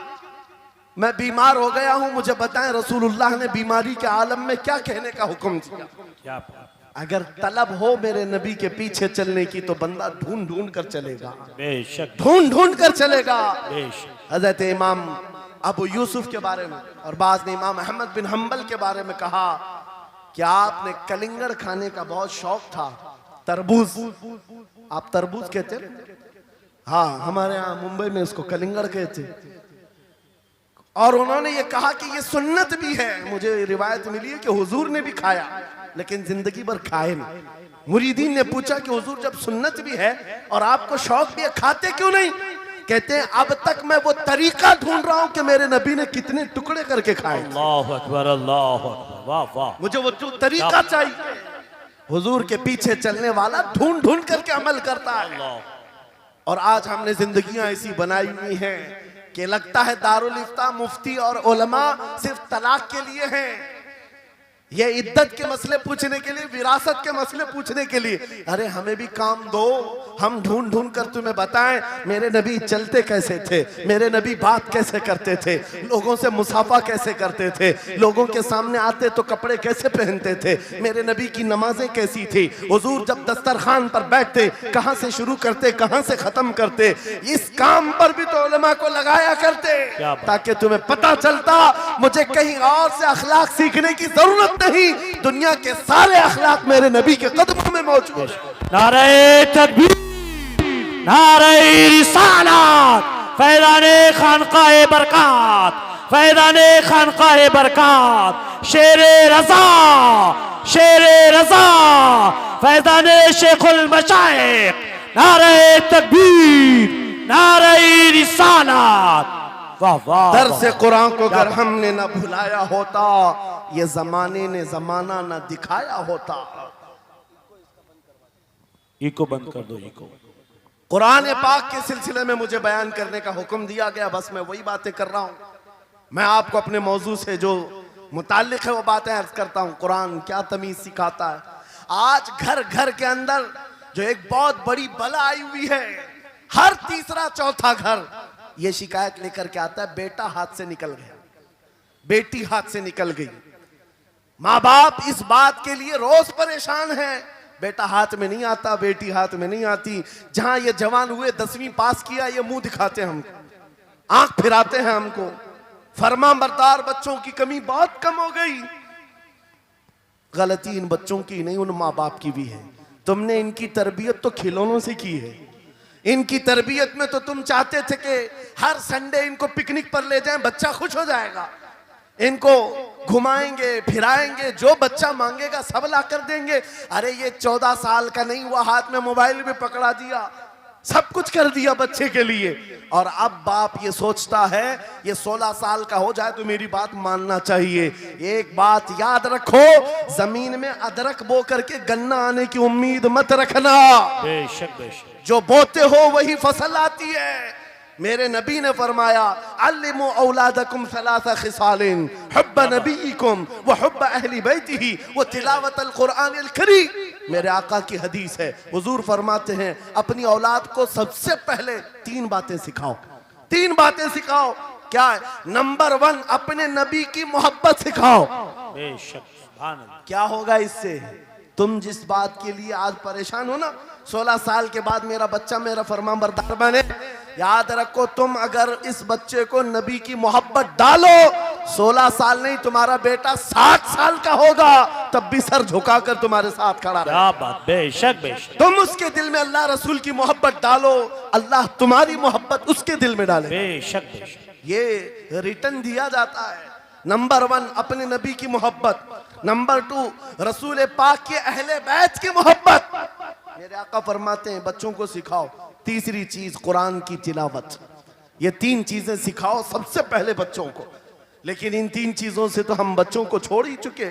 मैं बीमार हो गया हूं, मुझे बताएं रसूलुल्लाह ने बीमारी के आलम में क्या कहने का हुक्म दिया? क्या बात, अगर तलब हो मेरे नबी के पीछे चलने की तो बंदा ढूंढ ढूंढ कर चलेगा, बेशक, ढूंढ ढूंढ कर चलेगा। बेशक। हजरत इमाम अबू यूसुफ के बारे में और बाद में इमाम अहमद बिन हम्बल के बारे में कहा कि आपने कलिंगड़ खाने का बहुत शौक था, तरबूज, आप तरबूज कहते हैं? हाँ, हमारे यहाँ मुंबई में इसको कलिंगड़ कहते। और उन्होंने ये कहा कि ये सुन्नत भी है। मुझे रिवायत मिली है कि हुजूर ने भी खाया लेकिन जिंदगी भर खाए नहीं। मुरीदीन ने पूछा कि हुजूर जब सुन्नत भी है और आपको शौक भी है, खाते क्यों नहीं? कहते हैं अब तक मैं वो तरीका ढूंढ रहा हूं कि मेरे नबी ने कितने टुकड़े करके खाए। अल्लाह अकबर, अल्लाह अकबर, वाह वाह। मुझे वो तरीका चाहिए। हुजूर के पीछे चलने वाला ढूंढ ढूंढ करके अमल करता है। और आज हमने जिंदगियां ऐसी बनाई हुई हैं कि लगता है दारुल इफ्ता, मुफ्ती और उलमा सिर्फ तलाक के लिए हैं, ये इद्दत के मसले पूछने के लिए, विरासत के मसले पूछने के लिए। अरे हमें भी काम दो, हम ढूंढ ढूंढ कर तुम्हें बताएं मेरे नबी चलते कैसे थे, मेरे नबी बात कैसे करते थे, लोगों से मुसाफा कैसे करते थे, लोगों के सामने आते तो कपड़े कैसे पहनते थे, मेरे नबी की नमाजें कैसी थी, हुजूर जब दस्तरखान पर बैठते कहां से शुरू करते कहां से खत्म करते। इस काम पर भी तो उलमा को लगाया करते ताकि तुम्हें पता चलता मुझे कहीं और से अखलाक सीखने की जरूरत नहीं, दुनिया के सारे अखलाक मेरे नबी के कदमों में मौजूद है। नारे तकबीर, नारे रिसालत, फैज़ाने खानकाए बरकत, फैज़ाने खानकाए बरकत, शेरे रज़ा, शेरे रज़ा, फैज़ाने शेखुल मशाइख, नारे तकबीर, नारे रिसालत, वाह वाह। दर्स कुरान को अगर हमने न भुलाया होता, ये जमाने ने जमाना न दिखाया होता। इको बंद कर दो, इको। कुरान पाक के सिलसिले में मुझे बयान करने का हुक्म दिया गया, बस मैं वही बातें कर रहा हूं। मैं आपको अपने मौजू से जो मुताल्लिक है वो बातें अर्ज करता हूं। कुरान क्या तमीज सिखाता है। आज घर घर के अंदर जो एक बहुत बड़ी बला आई हुई है, हर तीसरा चौथा घर ये शिकायत लेकर के आता है बेटा हाथ से निकल गया, बेटी हाथ से निकल गई। माँ बाप इस बात के लिए रोज परेशान है, बेटा हाथ में नहीं आता, बेटी हाथ में नहीं आती। जहां ये जवान हुए 10वीं पास किया, ये मुंह दिखाते हैं हमको, आंख फिराते हैं हमको। फरमा बरदार बच्चों की कमी बहुत कम हो गई। गलती इन बच्चों की नहीं, उन माँ बाप की भी है। तुमने इनकी तरबियत तो खिलौनों से की है, इनकी तरबियत में तो तुम चाहते थे कि हर संडे इनको पिकनिक पर ले जाएं, बच्चा खुश हो जाएगा। इनको घुमाएंगे फिराएंगे, जो बच्चा मांगेगा सब ला कर देंगे। अरे ये 14 साल का नहीं हुआ, हाथ में मोबाइल भी पकड़ा दिया, सब कुछ कर दिया बच्चे के लिए। और अब बाप ये सोचता है ये 16 साल का हो जाए तो मेरी बात मानना चाहिए। एक बात याद रखो, जमीन में अदरक बो करके गन्ना आने की उम्मीद मत रखना। बेशक बेशक। जो बोते हो वही फसल आती है। मेरे नबी ने फरमाया, अल्लिमु औलादकुम सलासा खिसालिन, हुब्ब नबीकुम व हुब्ब अहली बैतिही व तिलावतल कुरानिल करीम। मेरे आका की हदीस है, हुजूर फरमाते हैं अपनी औलाद को सबसे पहले 3 बातें सिखाओ। 3 बातें सिखाओ। क्या है? नंबर 1, अपने नबी की मोहब्बत सिखाओ। बेशक सुभान अल्लाह। क्या होगा इससे? तुम जिस बात के लिए आज परेशान हो ना, 16 साल के बाद मेरा बच्चा मेरा फरमाबरदार बने, याद रखो तुम अगर इस बच्चे को नबी की मोहब्बत डालो, 16 साल नहीं तुम्हारा बेटा 60 साल का होगा, तब भी सर झुकाकर तुम्हारे साथ खड़ा रहे। क्या बात। बेशक बेशक। तुम उसके दिल में अल्लाह रसूल की मोहब्बत डालो, अल्लाह तुम्हारी मोहब्बत उसके दिल में डाले। बेशक बेशक। ये रिटर्न दिया जाता है। नंबर 1 अपने नबी की मोहब्बत, नंबर 2 रसूल पाक के अहले बैत की मोहब्बत। मेरे आका फरमाते हैं बच्चों को सिखाओ। तीसरी चीज कुरान की तिलावत। ये 3 चीजें सिखाओ सबसे पहले बच्चों को। लेकिन इन 3 चीजों से तो हम बच्चों को छोड़ ही चुके।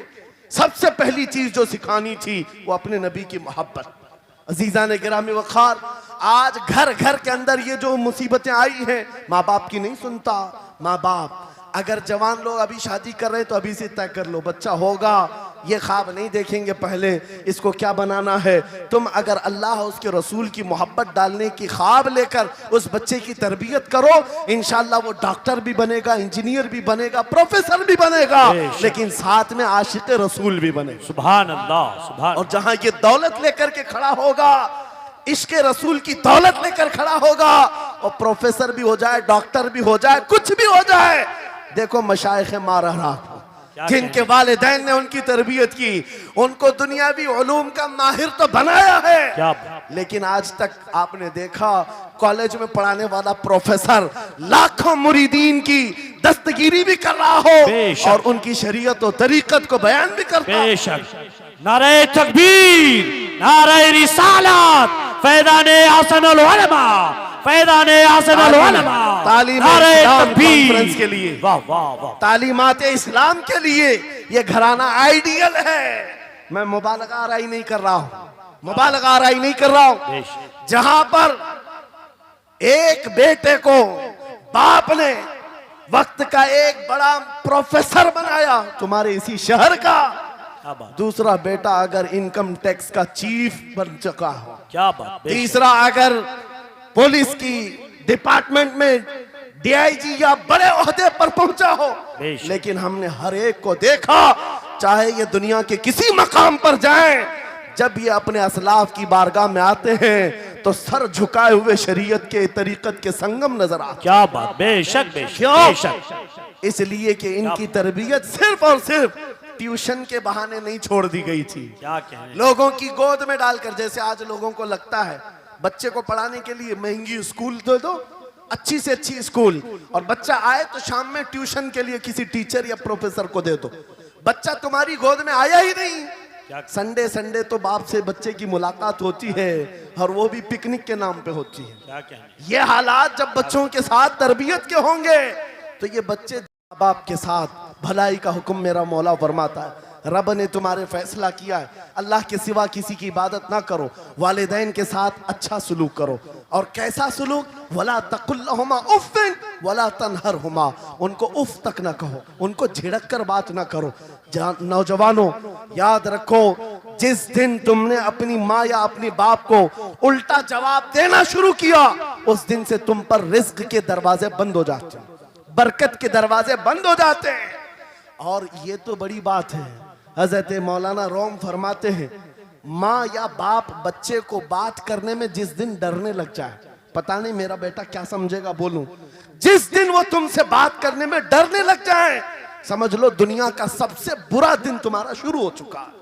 सबसे पहली चीज जो सिखानी थी वो अपने नबी की मोहब्बत। अजीजा ने गिरामी वखार, आज घर घर के अंदर ये जो मुसीबतें आई हैं, माँ बाप की नहीं सुनता। माँ बाप अगर जवान लोग अभी शादी कर रहे हैं तो अभी से तय कर लो, बच्चा होगा, ये ख्वाब नहीं देखेंगे पहले इसको क्या बनाना है। तुम अगर अल्लाह उसके रसूल की मोहब्बत डालने की ख्वाब लेकर उस बच्चे की तरबियत करो, इंशाल्लाह वो डॉक्टर भी बनेगा, इंजीनियर भी बनेगा, प्रोफेसर भी बनेगा, लेकिन साथ में आशिक रसूल भी बने। सुभान अल्लाह सुभान। और जहां ये दौलत लेकर के खड़ा होगा, इश्क रसूल की दौलत लेकर खड़ा होगा, और प्रोफेसर भी हो जाए, डॉक्टर भी हो जाए, कुछ भी हो जाए। देखो मशाइख मारहरा जिनके वालिदैन ने उनकी तरबियत की, उनको दुनियावी उलूम का माहिर तो बनाया है, क्या लेकिन आज तक आपने देखा कॉलेज में पढ़ाने वाला प्रोफेसर लाखों मुरीदीन की दस्तगीरी भी कर रहा हो और उनकी शरीयत और तरीकत को बयान भी करता हो। बेशक। नारे तकबीर, नारे रिसालत, फैज़ाने हसनुल उलमा, फैज़ाने हसनुल उलमा। नारे तकबीर के लिए, वाह वाह वाह। तालीमात इस्लाम के लिए ये घराना आइडियल है। मैं मुबालगा आराई नहीं कर रहा हूँ, मुबालगा आराई नहीं कर रहा हूँ। जहां पर एक बेटे को बाप ने वक्त का एक बड़ा प्रोफेसर बनाया तुम्हारे इसी शहर का, दूसरा बेटा अगर इनकम टैक्स का चीफ बन चुका हो, क्या बात। तीसरा अगर पुलिस की डिपार्टमेंट में डीआईजी या बड़े ओहदे पर पहुंचा हो। लेकिन हमने हर एक को देखा, चाहे ये दुनिया के किसी मकाम पर जाएं, जब ये अपने असलाफ की बारगाह में आते हैं तो सर झुकाए हुए शरीयत के तरीकत के संगम नजर आते। क्या बात। बेशक बेशक। क्यों? इसलिए कि इनकी तरबियत सिर्फ और सिर्फ ट्यूशन के बहाने नहीं छोड़ दी गई थी, क्या कहें, लोगों की गोद में डालकर। जैसे आज लोगों को लगता है बच्चे को पढ़ाने के लिए महंगी स्कूल दे दो, अच्छी से अच्छी स्कूल, और बच्चा आए तो शाम में ट्यूशन के लिए किसी टीचर या प्रोफेसर को दे दो। बच्चा तुम्हारी गोद में आया ही नहीं। संडे संडे तो बाप से बच्चे की मुलाकात होती है, और वो भी पिकनिक के नाम पे होती है। क्या कहें। ये हालात जब बच्चों के साथ तरबियत के होंगे तो ये बच्चे बाप के साथ भलाई का हुक्म मेरा मौला फरमाता है। रब ने तुम्हारे फैसला किया है, अल्लाह के सिवा किसी की इबादत ना करो, वालिदैन के साथ अच्छा सलूक करो। और कैसा सलूक? वला तकुल्लहुमा उफ़्फ़िन वला तनहरहुमा, उनको उफ तक ना कहो, उनको झिड़क कर बात ना करो। नौजवानों याद रखो, जिस दिन तुमने अपनी माँ या अपने बाप को उल्टा जवाब देना शुरू किया, उस दिन से तुम पर रिज्क के दरवाजे बंद हो जाते हैं, बरकत के दरवाजे बंद हो जाते हैं। और ये तो बड़ी बात है, हजरत मौलाना रोम फरमाते हैं, माँ या बाप बच्चे को बात करने में जिस दिन डरने लग जाए, पता नहीं मेरा बेटा क्या समझेगा बोलूं, जिस दिन वो तुमसे बात करने में डरने लग जाए, समझ लो दुनिया का सबसे बुरा दिन तुम्हारा शुरू हो चुका है,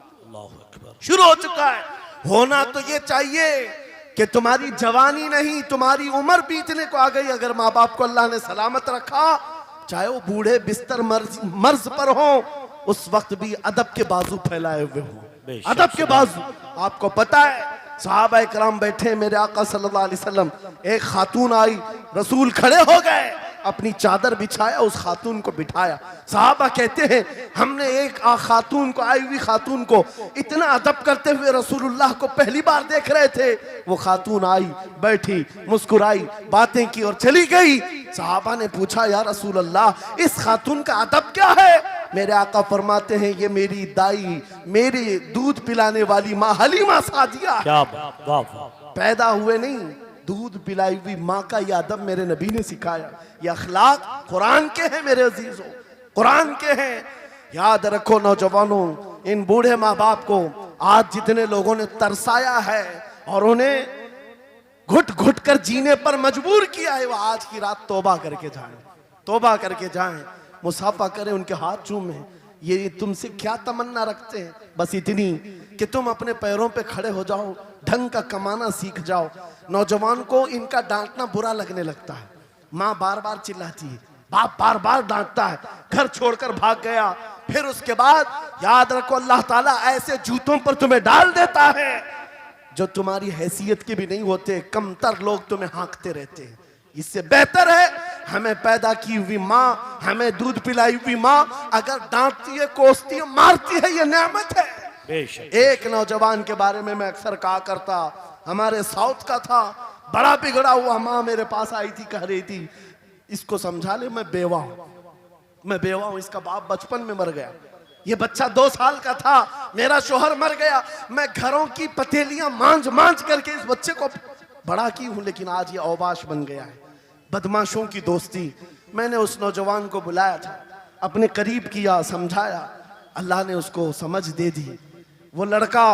शुरू हो चुका है। होना तो ये चाहिए कि तुम्हारी जवानी नहीं, तुम्हारी उम्र बीतने को आ गई, अगर माँ बाप को अल्लाह ने सलामत रखा, चाहे वो बूढ़े बिस्तर मर्ज पर हो, उस वक्त भी अदब के बाजू फैलाए हुए हो, अदब के बाजू। आपको पता है सहाबा इकराम बैठे, मेरे आका सल्लल्लाहु अलैहि वसल्लम, एक खातून आई, रसूल खड़े हो गए, अपनी चादर बिछाया, उस खातून को बिठाया। सहाबा कहते हैं हमने एक खातून को, आई हुई खातून को इतना अदब करते हुए रसूलुल्लाह को पहली बार देख रहे थे। वो खातून आई, बैठी, मुस्कुराई, बातें की और चली गई। सहाबा ने पूछा या रसूलल्लाह, इस खातून का अदब क्या है? मेरे आका फरमाते हैं ये मेरी दाई, मेरी दूध पिलाने वाली माँ हलीमा सादिया है। क्या बात, वाह वाह। पैदा हुए नहीं, दूध पिलाई हुई माँ का यह अदब मेरे नबी ने सिखाया। ये अखलाक कुरान के हैं मेरे अजीजों, कुरान के हैं। याद रखो नौजवानों, इन बूढ़े माँ बाप को आज जितने लोगों ने तरसाया है और उन्हें घुट घुट कर जीने पर मजबूर किया है, वो आज की रात तौबा करके जाएं, तौबा करके जाएं, मुसाफा करें, उनके हाथ चूमें। ये तुमसे क्या तमन्ना रखते हैं? बस इतनी कि तुम अपने पैरों पे खड़े हो जाओ, ढंग का कमाना सीख जाओ। नौजवान को इनका डांटना बुरा लगने लगता है। माँ बार बार चिल्लाती है, बाप बार बार डांटता है, घर छोड़कर भाग गया, फिर उसके बाद याद रखो अल्लाह ताला ऐसे जूतों पर तुम्हें डाल देता है जो तुम्हारी हैसियत के भी नहीं होते, कमतर लोग तुम्हें हाँकते रहते हैं। इससे बेहतर है हमें पैदा की हुई माँ, हमें दूध पिलाई हुई माँ अगर डांटती है, कोसती है, मारती है, ये नेमत है। एक नौजवान के बारे में मैं अक्सर कहा करता, हमारे साउथ का था, बड़ा बिगड़ा हुआ, माँ मेरे पास आई थी, कह रही थी इसको समझा ले, मैं बेवा हूं, मैं बेवा हूं, इसका बाप बचपन में मर गया, ये बच्चा 2 साल का था, मेरा शोहर मर गया, मैं घरों की पतेलियां मांझ मांझ करके इस बच्चे को बड़ा की हूं, लेकिन आज ये औबाश बन गया है। बदमाशों की दोस्ती। मैंने उस नौजवान को बुलाया था, अपने करीब किया, समझाया, अल्लाह ने उसको समझ दे दी। वो लड़का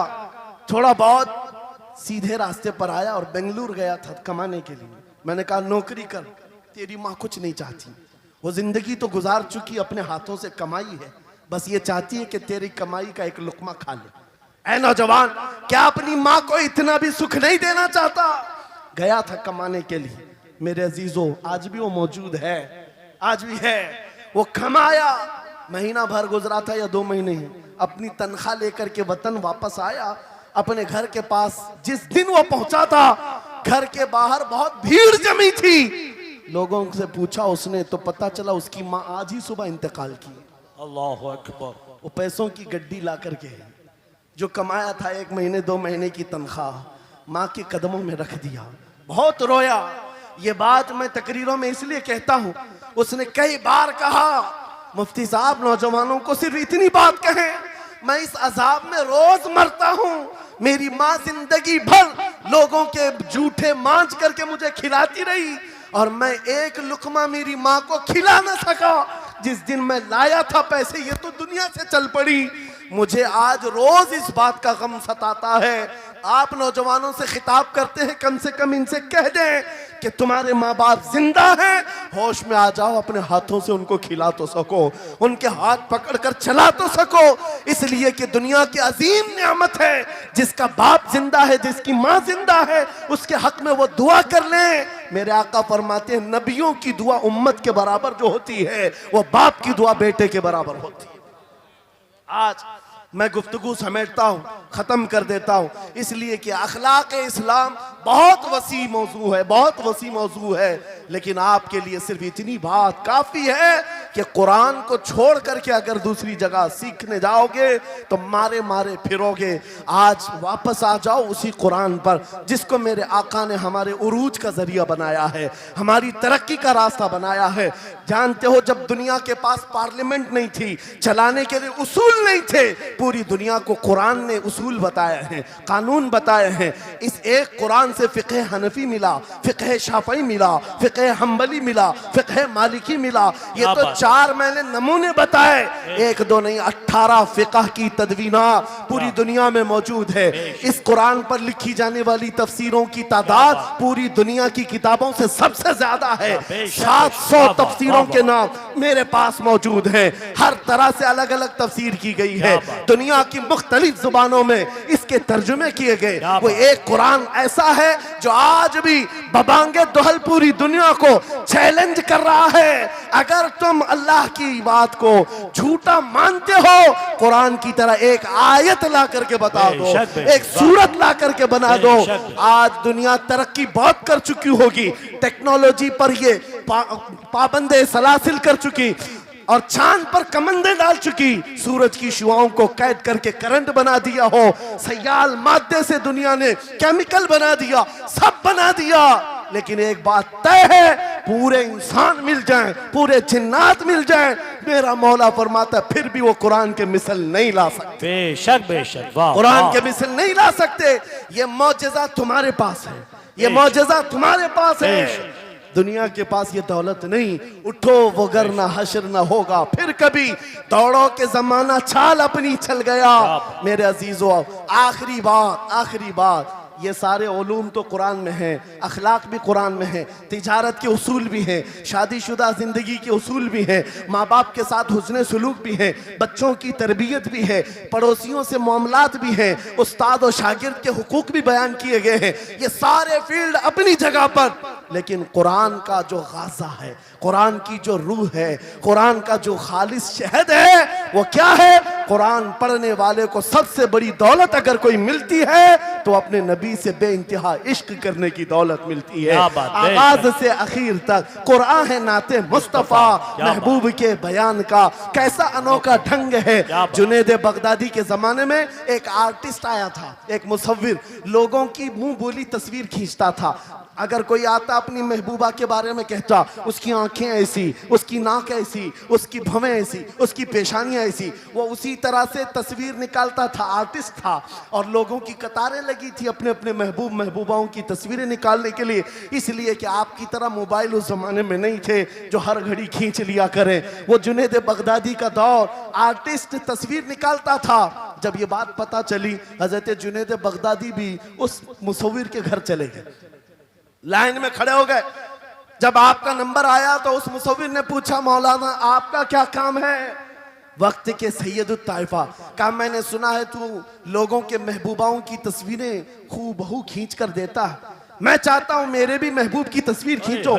थोड़ा बहुत सीधे रास्ते पर आया और बेंगलुरु गया था कमाने के लिए। मैंने कहा नौकरी कर, तेरी माँ कुछ नहीं चाहती, वो जिंदगी तो गुजार चुकी, अपने हाथों से कमाई है, बस ये चाहती है कि तेरी कमाई का एक लुकमा खा ले। ऐ नौजवान, क्या अपनी माँ को इतना भी सुख नहीं देना चाहता? गया था कमाने के लिए। मेरे अजीजों, आज भी वो मौजूद है, आज भी है। वो कमाया, महीना भर गुजरा था या 2 महीने, अपनी तनख्वाह लेकर के वतन वापस आया। अपने घर के पास जिस दिन वो पहुंचा था, घर के बाहर बहुत भीड़ जमी थी। लोगों से पूछा उसने तो पता चला उसकी माँ आज ही सुबह इंतकाल की। अल्लाहु अकबर। वो पैसों की गड्डी ला करके जो कमाया था 1 महीने 2 महीने की तनख्वाह माँ के कदमों में रख दिया। बहुत रोया। ये बात मैं तकरीरों में इसलिए कहता हूँ, उसने कई बार कहा मुफ्ती साहब नौजवानों को सिर्फ इतनी बात कहें, मैं इस अजाब में रोज मरता हूँ, मेरी माँ जिंदगी भर लोगों के जूठे मांझ करके मुझे खिलाती रही और मैं एक लुकमा मेरी माँ को खिला न सका। जिस दिन मैं लाया था पैसे, ये तो दुनिया से चल पड़ी। मुझे आज रोज इस बात का गम सताता है। आप नौजवानों से खिताब करते हैं, कम से कम इनसे कह दें कि तुम्हारे माँ बाप जिंदा हैं, होश में आ जाओ, अपने हाथों से उनको खिला तो सको, उनके हाथ पकड़कर चला तो सको, इसलिए कि दुनिया की अजीम नियामत है। जिसका बाप जिंदा है, जिसकी माँ जिंदा है, उसके हक में वो दुआ कर लें। मेरे आका फरमाते हैं नबियों की दुआ उम्मत के बराबर जो होती है, वो बाप की दुआ बेटे के बराबर होती है। आज मैं गुफ्तगू समेटता हूँ, ख़त्म कर देता हूँ, इसलिए कि अखलाक इस्लाम बहुत वसी मौजू है, बहुत वसी मौजू है, लेकिन आपके लिए सिर्फ इतनी बात काफ़ी है कि कुरान को छोड़ करके अगर दूसरी जगह सीखने जाओगे तो मारे मारे फिरोगे। आज वापस आ जाओ उसी कुरान पर जिसको मेरे आका ने हमारे उरूज का जरिया बनाया है, हमारी तरक्की का रास्ता बनाया है। जानते हो जब दुनिया के पास पार्लियामेंट नहीं थी, चलाने के लिए उसूल नहीं थे, पूरी दुनिया को कुरान ने उसूल बताए हैं, कानून बताए हैं। इस एक कुरान से फ़िक़्ह हनफी मिला, फ़िक़्ह शाफ़ई मिला, फ़िक़्ह हम्बली मिला, फ़िक़्ह मालिकी मिला। ये तो 4 मैंने नमूने बताए, 1 2 नहीं 18 फ़िक़्ह की तदवीना पूरी दुनिया में मौजूद है। इस कुरान पर लिखी जाने वाली तफसीरों की तादाद पूरी दुनिया की किताबों से सबसे ज्यादा है। 700 तफसीरों के नाम मेरे पास मौजूद हैं। हर तरह से अलग अलग तफसीर की गई है। दुनिया की मुख्तलिफ जुबानों में इस इसके तर्जुमे किए गए। क्या वो बात। एक कुरान ऐसा है जो आज भी बबांगे दोहल पूरी दुनिया को चैलेंज कर रहा है। अगर तुम अल्लाह की बात को झूठा मानते हो, कुरान की तरह एक आयत ला करके बता दो, बेशक, बेशक। एक सूरत ला करके बना दो। बेशक। आज दुनिया तरक्की बहुत कर चुकी होगी, टेक्नोलॉजी पर ये पाबंदे सलासिल कर चुकी और चांद पर कमंदे डाल चुकी, सूरज की शुआओं को कैद करके करंट बना दिया हो, सयाल मादे से दुनिया ने केमिकल बना दिया, सब बना दिया। लेकिन एक बात तय है, पूरे इंसान मिल जाएं, पूरे जिन्नात मिल जाएं, मेरा मौला फरमाता है फिर भी वो कुरान के मिसल नहीं ला सकते। बेशक बेशक, वाह कुरान वाह। के मिसल नहीं ला सकते। ये मौजज़ा तुम्हारे पास है, ये मौजज़ा तुम्हारे पास है, दुनिया के पास ये दौलत नहीं। उठो वगरना हश्र न होगा फिर कभी, दौड़ो के जमाना चाल अपनी चल गया। मेरे अजीजों, आखिरी बात, ये सारे उलूम तो कुरान में हैं, अखलाक भी कुरान में है, तिजारत के उसूल भी हैं, शादीशुदा जिंदगी के उसूल भी हैं, माँ बाप के साथ हुस्न सलूक भी है, बच्चों की तरबियत भी है, पड़ोसियों से मामलात भी हैं, उस्ताद और शागिर्द के हुकूक भी बयान किए गए हैं। ये सारे फील्ड अपनी जगह पर, लेकिन कुरान का जो गाज़ा है, कुरान की जो रूह है, कुरान का जो खालिस शहद है, वो क्या है? कुरान पढ़ने वाले को सबसे बड़ी दौलत अगर कोई मिलती है तो अपने नबी से बेइंतहा इश्क करने की दौलत मिलती है। आगाज से आखिर तक कुरान है नाते मुस्तफा, महबूब के बयान का कैसा अनोखा ढंग है। जुनैद बगदादी के जमाने में एक आर्टिस्ट आया था, एक मुसव्विर, लोगों की मुंह बोली तस्वीर खींचता था। अगर कोई आता अपनी महबूबा के बारे में कहता, उसकी आंखें ऐसी, उसकी नाक ऐसी, उसकी भवें ऐसी, उसकी पेशानियां ऐसी, वो उसी तरह से तस्वीर निकालता था, आर्टिस्ट था। और लोगों की कतारें लगी थी अपने अपने महबूबाओं की तस्वीरें निकालने के लिए, इसलिए कि आपकी तरह मोबाइल उस जमाने में नहीं थे जो हर घड़ी खींच लिया करें। वो जुनैद बगदादी का दौर, आर्टिस्ट तस्वीर निकालता था। जब ये बात पता चली, हजरत जुनैद बगदादी भी उस मुसव्विर के घर चले गए, लाइन में खड़े हो गए। जब आपका नंबर आया तो उस मुसव्विर ने पूछा, मौलाना आपका क्या काम है? वक्त के सैयदुत ताइफा, कहा मैंने सुना है तू लोगों के महबूबाओं की तस्वीरें खूबहू खींच कर देता है, मैं चाहता हूं मेरे भी महबूब की तस्वीर खींचो।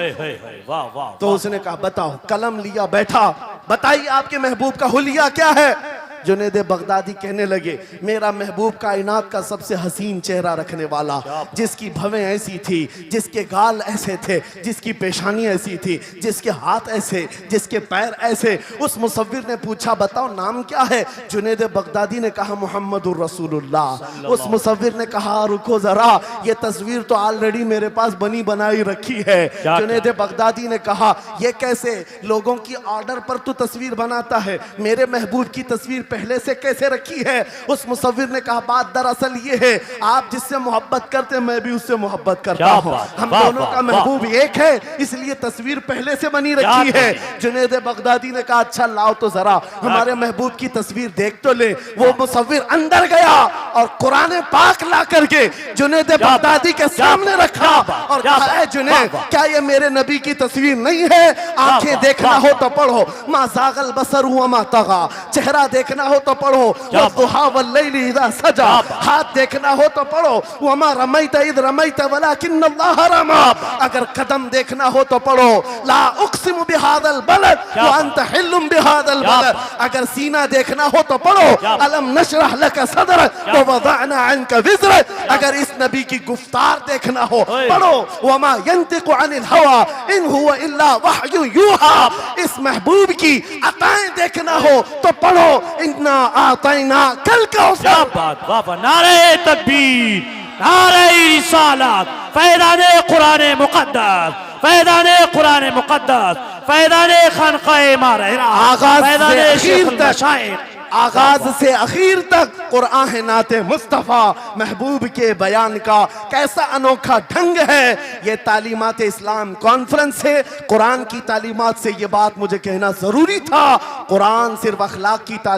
वाह वाह। तो उसने कहा बताओ, कलम लिया बैठा, बताइए आपके महबूब का हुलिया क्या है? जुनैद बगदादी कहने लगे, मेरा महबूब कायनात का सबसे हसीन चेहरा रखने वाला, जिसकी भवें ऐसी थी, जिसके गाल ऐसे थे, जिसकी पेशानी ऐसी थी, जिसके हाथ ऐसे, जिसके पैर ऐसे। उस मुसव्विर ने पूछा बताओ नाम क्या है? जुनैद बगदादी ने कहा मोहम्मदुर रसूलुल्लाह। उस मुसव्विर ने कहा रुको जरा, ये तस्वीर तो ऑलरेडी मेरे पास बनी बनाई रखी है। जुनैद बगदादी ने कहा ये कैसे? लोगों की ऑर्डर पर तू तस्वीर बनाता है, मेरे महबूब की तस्वीर पहले से कैसे रखी है? उस मुसव्विर ने कहा बात दरअसल ये है, आप जिससे मोहब्बत करते हैं मैं भी उससे मोहब्बत करता हूँ, हम दोनों का महबूब एक है, इसलिए तस्वीर पहले से बनी रखी है। जुनैद बगदादी ने कहा अच्छा लाओ तो जरा हमारे महबूब की तस्वीर देख तो ले। वो मुसव्विर अंदर गया और कुरान पाक ला करके जुनैद बगदादी के सामने रखा और कहा जुनैद क्या ये मेरे नबी की तस्वीर नहीं है? आंखें देखना हो तो पढ़ो, मा ज़ागल बसर हुआ मा तगा, चेहरा देखना हो तो पढ़ो, वद्दुहा वल्लैलि इज़ा सजा, हाथ देखना हो तो पढ़ो, वमा रमैत इज़ रमैत वलाकिन्नल्लाह रमा, अगर कदम देखना हो तो पढ़ो, ला उक़सिमु बिहादल बलद व अंत हिल्लुम बिहादल बलद, अगर सीना देखना हो तो पढ़ो, अलम नशरह लका सदरक व वदअना अन्का विज़रक, अगर इस नबी की गुफ्तार देखना हो पढ़ो, वमा यंतिकु अनिल हवा इन हुवा इल्ला वहयु यूहा, इस महबूब की अताएं देखना हो तो पढ़ो, इन्ना आतैना कल कौसर। बाबा नारे तकबीर, नारे रिसालत, फैज़ाने कुरान मुक़द्दस, फैज़ाने कुरान मुक़द्दस, फैज़ाने खानक़ाह माहिरा, आगाज से आखिर तक कुरान है नाते मुस्तफ़ा, महबूब के बयान का कैसा अनोखा ढंग है। ये तालीमात इस्लाम कॉन्फ्रेंस है, कुरान की तालीमात से ये बात मुझे कहना जरूरी था। कुरान सिर्फ अखलाक की तालीम